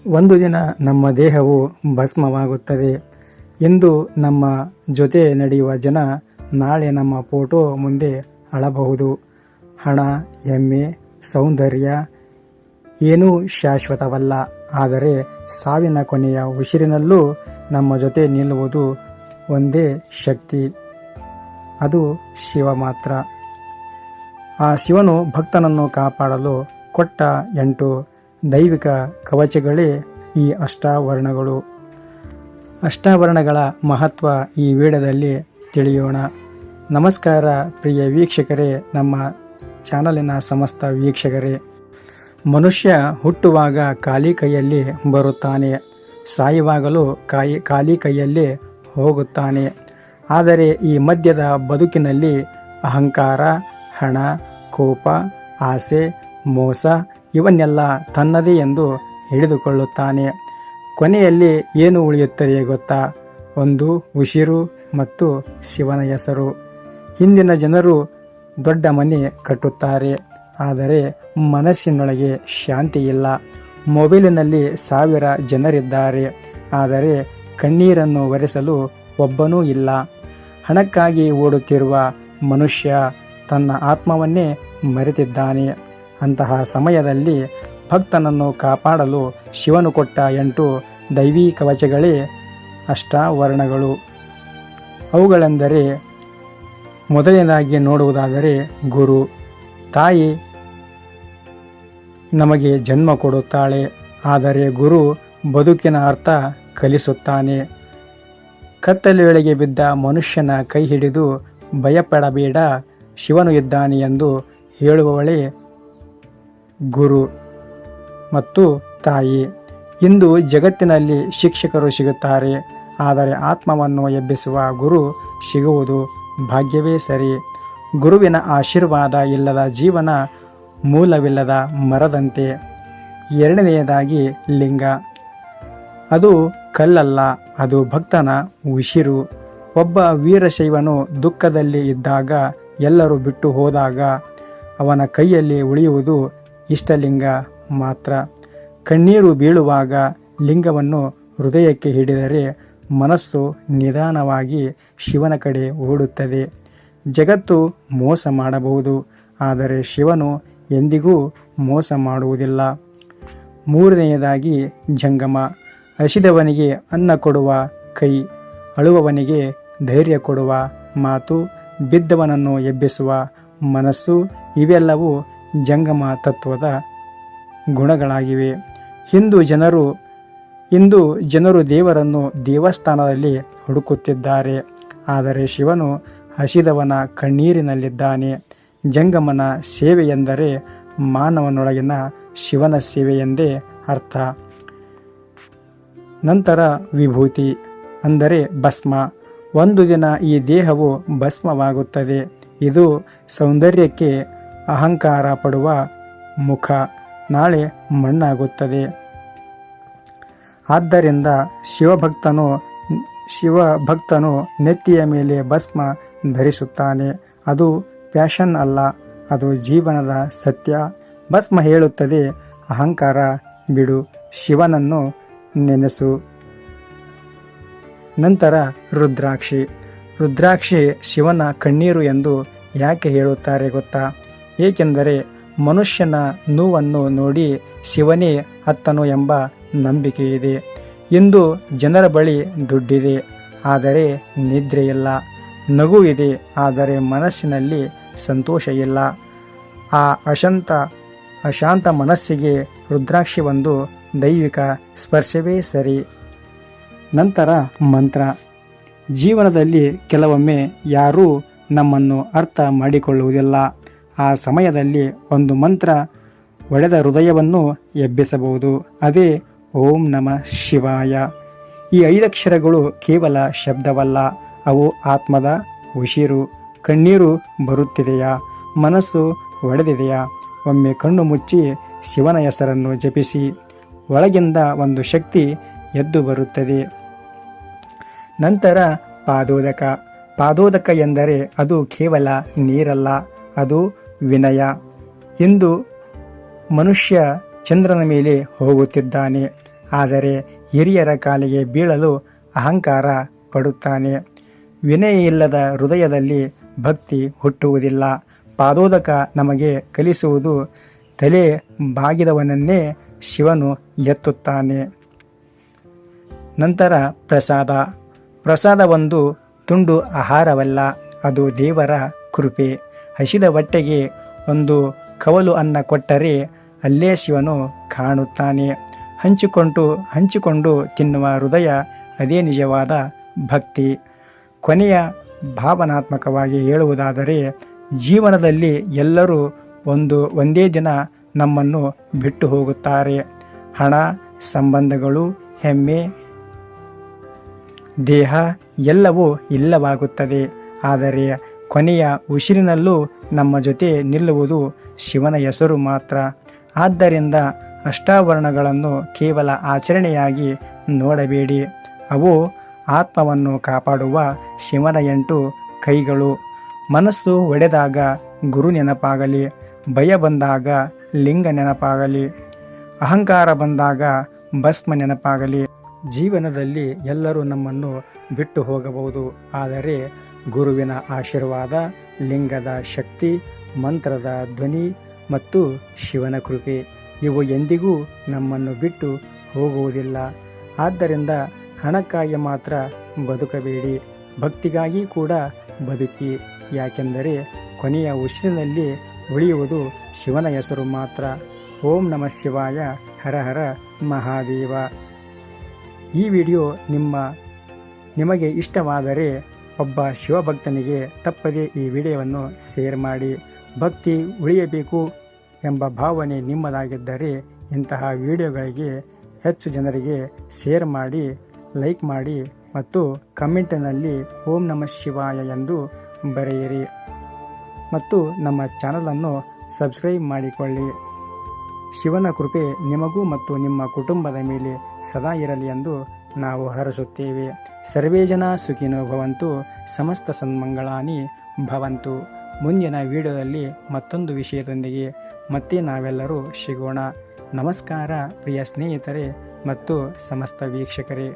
ಒಂದು ದಿನ ನಮ್ಮ ದೇಹವು ಭಸ್ಮವಾಗುತ್ತದೆ ಎಂದು ನಮ್ಮ ಜೊತೆ ನಡೆಯುವ ಜನ ನಾಳೆ ನಮ್ಮ ಫೋಟೋ ಮುಂದೆ ಅಳಬಹುದು. ಹಣ, ಹೆಮ್ಮೆ, ಸೌಂದರ್ಯ ಏನೂ ಶಾಶ್ವತವಲ್ಲ. ಆದರೆ ಸಾವಿನ ಕೊನೆಯ ಉಸಿರಿನಲ್ಲೂ ನಮ್ಮ ಜೊತೆ ನಿಲ್ಲುವುದು ಒಂದೇ ಶಕ್ತಿ, ಅದು ಶಿವ ಮಾತ್ರ. ಆ ಶಿವನು ಭಕ್ತನನ್ನು ಕಾಪಾಡಲು ಕೊಟ್ಟ 8 ದೈವಿಕ ಕವಚಗಳೇ ಈ ಅಷ್ಟಾವರಣಗಳು. ಅಷ್ಟಾವರಣಗಳ ಮಹತ್ವ ಈ ವಿಡಿಯೋದಲ್ಲಿ ತಿಳಿಯೋಣ. ನಮಸ್ಕಾರ ಪ್ರಿಯ ವೀಕ್ಷಕರೇ, ನಮ್ಮ ಚಾನಲಿನ ಸಮಸ್ತ ವೀಕ್ಷಕರೇ. ಮನುಷ್ಯ ಹುಟ್ಟುವಾಗ ಖಾಲಿ ಕೈಯಲ್ಲಿ ಬರುತ್ತಾನೆ, ಸಾಯುವಾಗಲೂ ಖಾಲಿ ಕೈಯಲ್ಲಿ ಹೋಗುತ್ತಾನೆ. ಆದರೆ ಈ ಮಧ್ಯದ ಬದುಕಿನಲ್ಲಿ ಅಹಂಕಾರ, ಹಣ, ಕೋಪ, ಆಸೆ, ಮೋಸ ಇವನ್ನೆಲ್ಲ ತನ್ನದೇ ಎಂದು ಹಿಡಿದುಕೊಳ್ಳುತ್ತಾನೆ. ಕೊನೆಯಲ್ಲಿ ಏನು ಉಳಿಯುತ್ತದೆ ಗೊತ್ತಾ? ಒಂದು ಉಸಿರು ಮತ್ತು ಶಿವನ ಹೆಸರು. ಹಿಂದಿನ ಜನರು ದೊಡ್ಡ ಮನೆ ಕಟ್ಟುತ್ತಾರೆ, ಆದರೆ ಮನಸ್ಸಿನೊಳಗೆ ಶಾಂತಿ ಇಲ್ಲ. ಮೊಬೈಲಿನಲ್ಲಿ 1000 ಜನರಿದ್ದಾರೆ, ಆದರೆ ಕಣ್ಣೀರನ್ನು ಒರೆಸಲು ಒಬ್ಬನೂ ಇಲ್ಲ. ಹಣಕ್ಕಾಗಿ ಓಡುತ್ತಿರುವ ಮನುಷ್ಯ ತನ್ನ ಆತ್ಮವನ್ನೇ ಮರೆತಿದ್ದಾನೆ. ಅಂತಹ ಸಮಯದಲ್ಲಿ ಭಕ್ತನನ್ನು ಕಾಪಾಡಲು ಶಿವನು ಕೊಟ್ಟ 8 ದೈವಿ ಕವಚಗಳೇ ಅಷ್ಟಾವರಣಗಳು. ಅವುಗಳೆಂದರೆ, ಮೊದಲನೇದಾಗಿ ನೋಡುವುದಾದರೆ ಗುರು. ತಾಯಿ ನಮಗೆ ಜನ್ಮ ಕೊಡುತ್ತಾಳೆ, ಆದರೆ ಗುರು ಬದುಕಿನ ಅರ್ಥ ಕಲಿಸುತ್ತಾನೆ. ಕತ್ತಲೆಯೊಳಗೆ ಬಿದ್ದ ಮನುಷ್ಯನ ಕೈ ಹಿಡಿದು ಭಯಪಡಬೇಡ, ಶಿವನು ಇದ್ದಾನೆ ಎಂದು ಹೇಳುವವಳೇ ಗುರು ಮತ್ತು ತಾಯಿ. ಇಂದು ಜಗತ್ತಿನಲ್ಲಿ ಶಿಕ್ಷಕರು ಸಿಗುತ್ತಾರೆ, ಆದರೆ ಆತ್ಮವನ್ನು ಎಬ್ಬಿಸುವ ಗುರು ಸಿಗುವುದು ಭಾಗ್ಯವೇ ಸರಿ. ಗುರುವಿನ ಆಶೀರ್ವಾದ ಇಲ್ಲದ ಜೀವನ ಮೂಲವಿಲ್ಲದ ಮರದಂತೆ. ಎರಡನೆಯದಾಗಿ ಲಿಂಗ. ಅದು ಕಲ್ಲಲ್ಲ, ಅದು ಭಕ್ತನ ಉಸಿರು. ಒಬ್ಬ ವೀರಶೈವನು ದುಃಖದಲ್ಲಿ ಇದ್ದಾಗ, ಎಲ್ಲರೂ ಬಿಟ್ಟು ಹೋದಾಗ ಅವನ ಕೈಯಲ್ಲಿ ಉಳಿಯುವುದು ಇಷ್ಟಲಿಂಗ ಮಾತ್ರ. ಕಣ್ಣೀರು ಬೀಳುವಾಗ ಲಿಂಗವನ್ನು ಹೃದಯಕ್ಕೆ ಹಿಡಿದರೆ ಮನಸ್ಸು ನಿಧಾನವಾಗಿ ಶಿವನ ಕಡೆ ಓಡುತ್ತದೆ. ಜಗತ್ತು ಮೋಸ ಮಾಡಬಹುದು, ಆದರೆ ಶಿವನು ಎಂದಿಗೂ ಮೋಸ ಮಾಡುವುದಿಲ್ಲ. ಮೂರನೆಯದಾಗಿ ಜಂಗಮ. ಹಸಿದವನಿಗೆ ಅನ್ನ ಕೊಡುವ ಕೈ, ಅಳುವವನಿಗೆ ಧೈರ್ಯ ಕೊಡುವ ಮಾತು, ಬಿದ್ದವನನ್ನು ಎಬ್ಬಿಸುವ ಮನಸ್ಸು, ಇವೆಲ್ಲವೂ ಜಂಗಮ ತತ್ವದ ಗುಣಗಳಾಗಿವೆ. ಇಂದು ಜನರು ದೇವರನ್ನು ದೇವಸ್ಥಾನದಲ್ಲಿ ಹುಡುಕುತ್ತಿದ್ದಾರೆ, ಆದರೆ ಶಿವನು ಹಸಿದವನ ಕಣ್ಣೀರಿನಲ್ಲಿದ್ದಾನೆ. ಜಂಗಮನ ಸೇವೆ ಎಂದರೆ ಮಾನವನೊಳಗಿನ ಶಿವನ ಸೇವೆ ಎಂದೇ ಅರ್ಥ. ನಂತರ ವಿಭೂತಿ ಅಂದರೆ ಭಸ್ಮ. ಒಂದು ದಿನ ಈ ದೇಹವು ಭಸ್ಮವಾಗುತ್ತದೆ. ಇದು ಸೌಂದರ್ಯಕ್ಕೆ ಅಹಂಕಾರ ಪಡುವ ಮುಖ, ನಾಳೆ ಮಣ್ಣಾಗುತ್ತದೆ. ಆದ್ದರಿಂದ ಶಿವಭಕ್ತನು ನೆತ್ತಿಯ ಮೇಲೆ ಭಸ್ಮ ಧರಿಸುತ್ತಾನೆ. ಅದು ಫ್ಯಾಷನ್ ಅಲ್ಲ, ಅದು ಜೀವನದ ಸತ್ಯ. ಭಸ್ಮ ಹೇಳುತ್ತದೆ, ಅಹಂಕಾರ ಬಿಡು, ಶಿವನನ್ನು ನೆನೆಸು. ನಂತರ ರುದ್ರಾಕ್ಷಿ ಶಿವನ ಕಣ್ಣೀರು ಎಂದು ಯಾಕೆ ಹೇಳುತ್ತಾರೆ ಗೊತ್ತಾ? ಏಕೆಂದರೆ ಮನುಷ್ಯನ ನೋವನ್ನು ನೋಡಿ ಶಿವನೇ ಅತ್ತನು ಎಂಬ ನಂಬಿಕೆ ಇದೆ. ಇಂದು ಜನರ ಬಳಿ ದುಡ್ಡಿದೆ, ಆದರೆ ನಿದ್ರೆ ಇಲ್ಲ. ನಗು ಇದೆ, ಆದರೆ ಮನಸ್ಸಿನಲ್ಲಿ ಸಂತೋಷ ಇಲ್ಲ. ಆ ಅಶಾಂತ ಮನಸ್ಸಿಗೆ ರುದ್ರಾಕ್ಷಿ ಒಂದು ದೈವಿಕ ಸ್ಪರ್ಶವೇ ಸರಿ. ನಂತರ ಮಂತ್ರ. ಜೀವನದಲ್ಲಿ ಕೆಲವೊಮ್ಮೆ ಯಾರೂ ನಮ್ಮನ್ನು ಅರ್ಥ ಮಾಡಿಕೊಳ್ಳುವುದಿಲ್ಲ. ಆ ಸಮಯದಲ್ಲಿ ಒಂದು ಮಂತ್ರ ಒಡೆದ ಹೃದಯವನ್ನು ಎಬ್ಬಿಸಬಹುದು. ಅದೇ ಓಂ ನಮಃ ಶಿವಾಯ. ಈ 5 ಅಕ್ಷರಗಳು ಕೇವಲ ಶಬ್ದವಲ್ಲ, ಅವು ಆತ್ಮದ ಉಸಿರು. ಕಣ್ಣೀರು ಬರುತ್ತಿದೆಯಾ? ಮನಸ್ಸು ಒಡೆದಿದೆಯಾ? ಒಮ್ಮೆ ಕಣ್ಣು ಮುಚ್ಚಿ ಶಿವನ ಹೆಸರನ್ನು ಜಪಿಸಿ, ಒಳಗಿಂದ ಒಂದು ಶಕ್ತಿ ಎದ್ದು ಬರುತ್ತದೆ. ನಂತರ ಪಾದೋದಕ ಎಂದರೆ ಅದು ಕೇವಲ ನೀರಲ್ಲ, ಅದು ವಿನಯ. ಇಂದು ಮನುಷ್ಯ ಚಂದ್ರನ ಮೇಲೆ ಹೋಗುತ್ತಿದ್ದಾನೆ, ಆದರೆ ಹಿರಿಯರ ಕಾಲಿಗೆ ಬೀಳಲು ಅಹಂಕಾರ ಪಡುತ್ತಾನೆ. ವಿನಯ ಇಲ್ಲದ ಹೃದಯದಲ್ಲಿ ಭಕ್ತಿ ಹುಟ್ಟುವುದಿಲ್ಲ. ಪಾದೋದಕ ನಮಗೆ ಕಲಿಸುವುದು ತಲೆ ಬಾಗಿದವನನ್ನೇ ಶಿವನು ಎತ್ತುತ್ತಾನೆ. ನಂತರ ಪ್ರಸಾದ ಒಂದು ತುಂಡು ಆಹಾರವಲ್ಲ, ಅದು ದೇವರ ಕೃಪೆ. ಹಸಿದ ಹೊಟ್ಟೆಗೆ ಒಂದು ಕವಲು ಅನ್ನ ಕೊಟ್ಟರೆ ಅಲ್ಲೇ ಶಿವನು ಕಾಣುತ್ತಾನೆ. ಹಂಚಿಕೊಂಡು ತಿನ್ನುವ ಹೃದಯ, ಅದೇ ನಿಜವಾದ ಭಕ್ತಿ. ಕೊನೆಯ ಭಾವನಾತ್ಮಕವಾಗಿ ಹೇಳುವುದಾದರೆ, ಜೀವನದಲ್ಲಿ ಎಲ್ಲರೂ ಒಂದೇ ದಿನ ನಮ್ಮನ್ನು ಬಿಟ್ಟು ಹೋಗುತ್ತಾರೆ. ಹಣ, ಸಂಬಂಧಗಳು, ಹೆಮ್ಮೆ, ದೇಹ ಎಲ್ಲವೂ ಇಲ್ಲವಾಗುತ್ತದೆ. ಆದರೆ ಕೊನೆಯ ಉಸಿರಿನಲ್ಲೂ ನಮ್ಮ ಜೊತೆ ನಿಲ್ಲುವುದು ಶಿವನ ಹೆಸರು ಮಾತ್ರ. ಆದ್ದರಿಂದ ಅಷ್ಟಾವರಣಗಳನ್ನು ಕೇವಲ ಆಚರಣೆಯಾಗಿ ನೋಡಬೇಡಿ. ಅವು ಆತ್ಮವನ್ನು ಕಾಪಾಡುವ ಶಿವನ 8 ಕೈಗಳು. ಮನಸ್ಸು ಒಡೆದಾಗ ಗುರು ನೆನಪಾಗಲಿ, ಭಯ ಬಂದಾಗ ಲಿಂಗ ನೆನಪಾಗಲಿ, ಅಹಂಕಾರ ಬಂದಾಗ ಭಸ್ಮ ನೆನಪಾಗಲಿ. ಜೀವನದಲ್ಲಿ ಎಲ್ಲರೂ ನಮ್ಮನ್ನು ಬಿಟ್ಟು ಹೋಗಬಹುದು, ಆದರೆ ಗುರುವಿನ ಆಶೀರ್ವಾದ, ಲಿಂಗದ ಶಕ್ತಿ, ಮಂತ್ರದ ಧ್ವನಿ ಮತ್ತು ಶಿವನ ಕೃಪೆ ಇವು ಎಂದಿಗೂ ನಮ್ಮನ್ನು ಬಿಟ್ಟು ಹೋಗುವುದಿಲ್ಲ. ಆದ್ದರಿಂದ ಹಣಕ್ಕಾಗಿ ಮಾತ್ರ ಬದುಕಬೇಡಿ, ಭಕ್ತಿಗಾಗಿ ಕೂಡ ಬದುಕಿ. ಯಾಕೆಂದರೆ ಕೊನೆಯ ಉಸಿರಿನಲ್ಲಿ ಉಳಿಯುವುದು ಶಿವನ ಹೆಸರು ಮಾತ್ರ. ಓಂ ನಮಃ ಶಿವಾಯ. ಹರ ಹರ ಮಹಾದೇವ. ಈ ವಿಡಿಯೋ ನಿಮಗೆ ಇಷ್ಟವಾದರೆ ಒಬ್ಬ ಶಿವಭಕ್ತನಿಗೆ ತಪ್ಪದೇ ಈ ವಿಡಿಯೋವನ್ನು ಶೇರ್ ಮಾಡಿ. ಭಕ್ತಿ ಉಳಿಯಬೇಕು ಎಂಬ ಭಾವನೆ ನಿಮ್ಮದಾಗಿದ್ದರೆ ಇಂತಹ ವಿಡಿಯೋಗಳಿಗೆ ಹೆಚ್ಚು ಜನರಿಗೆ ಶೇರ್ ಮಾಡಿ, ಲೈಕ್ ಮಾಡಿ ಮತ್ತು ಕಮೆಂಟಿನಲ್ಲಿ ಓಂ ನಮಃ ಶಿವಾಯ ಎಂದು ಬರೆಯಿರಿ ಮತ್ತು ನಮ್ಮ ಚಾನಲನ್ನು ಸಬ್ಸ್ಕ್ರೈಬ್ ಮಾಡಿಕೊಳ್ಳಿ. ಶಿವನ ಕೃಪೆ ನಿಮಗೂ ಮತ್ತು ನಿಮ್ಮ ಕುಟುಂಬದ ಮೇಲೆ ಸದಾ ಇರಲಿ ಎಂದು ನಾವು ಹರಸುತ್ತೇವೆ. ಸರ್ವೇ ಜನ ಸುಖಿನೋ ಭವಂತು, ಸಮಸ್ತ ಸನ್ಮಂಗಳಾನಿ ಭವಂತು. ಮುಂದಿನ ವಿಡಿಯೋದಲ್ಲಿ ಮತ್ತೊಂದು ವಿಷಯದೊಂದಿಗೆ ಮತ್ತೆ ನಾವೆಲ್ಲರೂ ಸಿಗೋಣ. ನಮಸ್ಕಾರ ಪ್ರಿಯ ಸ್ನೇಹಿತರೆ ಮತ್ತು ಸಮಸ್ತ ವೀಕ್ಷಕರೇ.